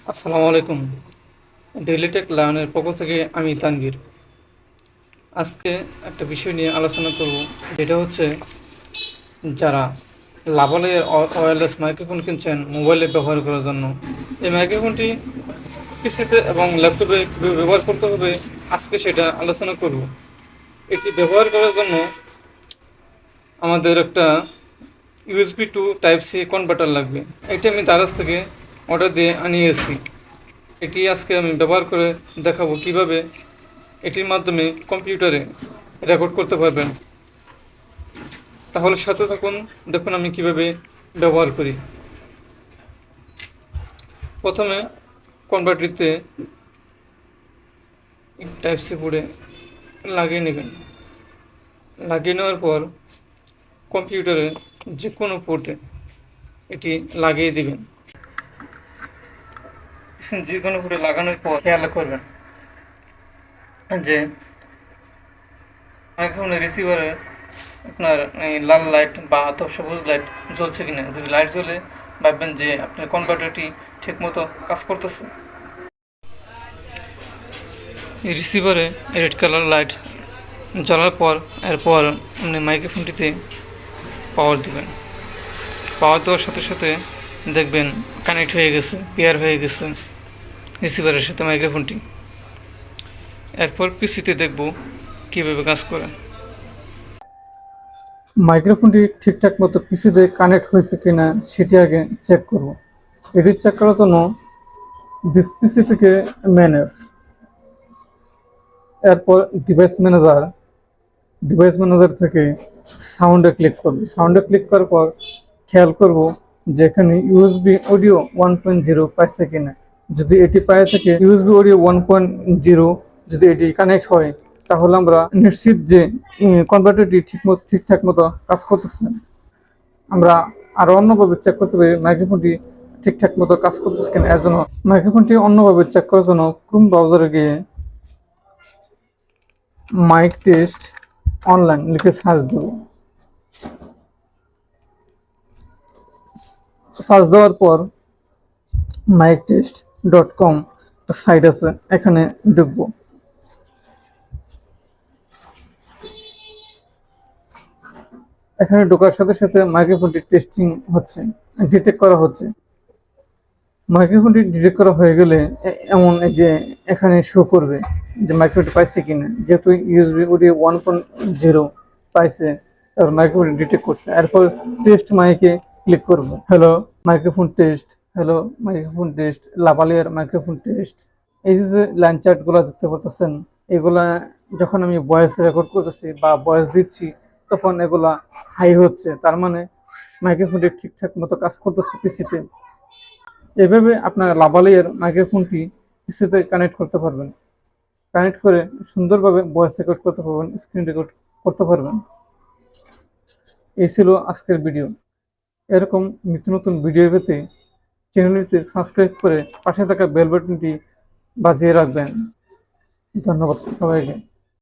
আসসালামু আলাইকুম। Daily take লার্নের পক্ষ থেকে আমি তানভীর। আজকে একটা বিষয় নিয়ে আলোচনা করব, যেটা হচ্ছে যারা লাভালয়ের ওয়্যারলেস মাইক্রোফোন কিনছেন মোবাইলে ব্যবহার করার জন্য। এই মাইক্রোফোনটি পিসিতে এবং ল্যাপটপে কীভাবে ব্যবহার করতে হবে আজকে সেটা আলোচনা করব। এটি ব্যবহার করার জন্য আমাদের একটা USB to type C converter লাগবে। এটি আমি দারাজ থেকে অর্ডার দিয়ে আনিয়েছি। এটি আজকে আমি ব্যবহার করে দেখাবো কিভাবে এটির মাধ্যমে কম্পিউটারে রেকর্ড করতে পারবেন। তাহলে সাথে থাকুন, দেখুন আমি কিভাবে ব্যবহার করি। প্রথমে কনভার্টারটিতে টাইপ সি বোর্ডে লাগিয়ে নেবেন। লাগিয়ে নেওয়ার পর কম্পিউটারে যে কোনো পোর্টে এটি লাগিয়ে দিবেন। যে কোনো পোর্টে লাগানোর পর খেয়াল করবেন যে মাইক্রোফোনের রিসিভারে আপনার এই লাল লাইট বা সবুজ লাইট জ্বলছে কিনা। যদি লাইট জ্বলে ভাববেন যে আপনার কনভার্টারটি ঠিকমতো কাজ করতেছে। রিসিভারে রেড কালার লাইট জ্বলার পর এরপর আপনি মাইক্রোফোনটিতে পাওয়ার দিবেন। পাওয়ার দেওয়ার সাথে সাথে দেখবেন কানেক্ট হয়ে গেছে, পেয়ার হয়ে গেছে রিসিভারের সাথে মাইক্রোফোনটি। এরপর পিসিতে দেখব কীভাবে কাজ করে। মাইক্রোফোনটি ঠিকঠাক মতো পিসিতে কানেক্ট হয়েছে কিনা সেটি আগে চেক করব। এটি চেক করার জন্য দিস পিসি থেকে ম্যানেজ, এরপর ডিভাইস ম্যানেজার থেকে সাউন্ডে ক্লিক করব। সাউন্ডে ক্লিক করার পর খেয়াল করব যে এখানে ইউএসবি অডিও 1.0 পাইছে কিনা। যদি এটি পায় থাকে ইউএসবি অডিও 1.0, যদি এটি কানেক্ট হয় তাহলে আমরা নিশ্চিত যে কনভার্টারটি ঠিকঠাক মতো কাজ করতেছে। আমরা আরো অন্যভাবে চেক করতে পারি মাইক্রোফোনটি ঠিকঠাক মতো কাজ করতেছে কিনা। এর জন্য মাইক্রোফোনটি অন্যভাবে চেক করার জন্য ক্রোম ব্রাউজারে গিয়ে মাইক টেস্ট অনলাইন লিখে সার্চ দেব। সার্চ দেওয়ার পর mictest.com একটা সাইট আছে, এখানে ঢুকবো। এখানে ঢোকার সাথে সাথে মাইক্রোফোনটি টেস্টিং হচ্ছে, ডিটেক্ট করা হচ্ছে। মাইক্রোফোনটি ডিটেক্ট করা হয়ে গেলে এমন এই যে এখানে শো করবে যে মাইক্রোফোনটি পাইছে কিনা। যেহেতু ইউএসবি অডিও 1.0 পাইছে, তারপর মাইক্রোফোনটি ডিটেক্ট করছে। এরপর টেস্ট মাইকে ক্লিক করব। Hello microphone test, hello microphone test, lavalier microphone test. এই যে লাইন চার্টগুলো দেখতে পাচ্ছেন, এগুলা যখন আমি ভয়েস রেকর্ড করতেছি বা ভয়েস দিচ্ছি তখন এগুলা হাই হচ্ছে, তার মানে মাইক্রোফোনটি ঠিকঠাক মতো কাজ করতেছে পিসিতে। এভাবে আপনার লাভালিয়ার মাইক্রোফোনটি পিসিতে কানেক্ট করতে পারবেন। কানেক্ট করে সুন্দরভাবে ভয়েস রেকর্ড করতে পারবেন, স্ক্রিন রেকর্ড করতে পারবেন। এই ছিল আজকের ভিডিও। এরকম নিত্য নতুন ভিডিও পেতে চ্যানেলটি সাবস্ক্রাইব করে পাশে থাকা বেল বাটনটি বাজিয়ে রাখবেন। ধন্যবাদ সবাইকে।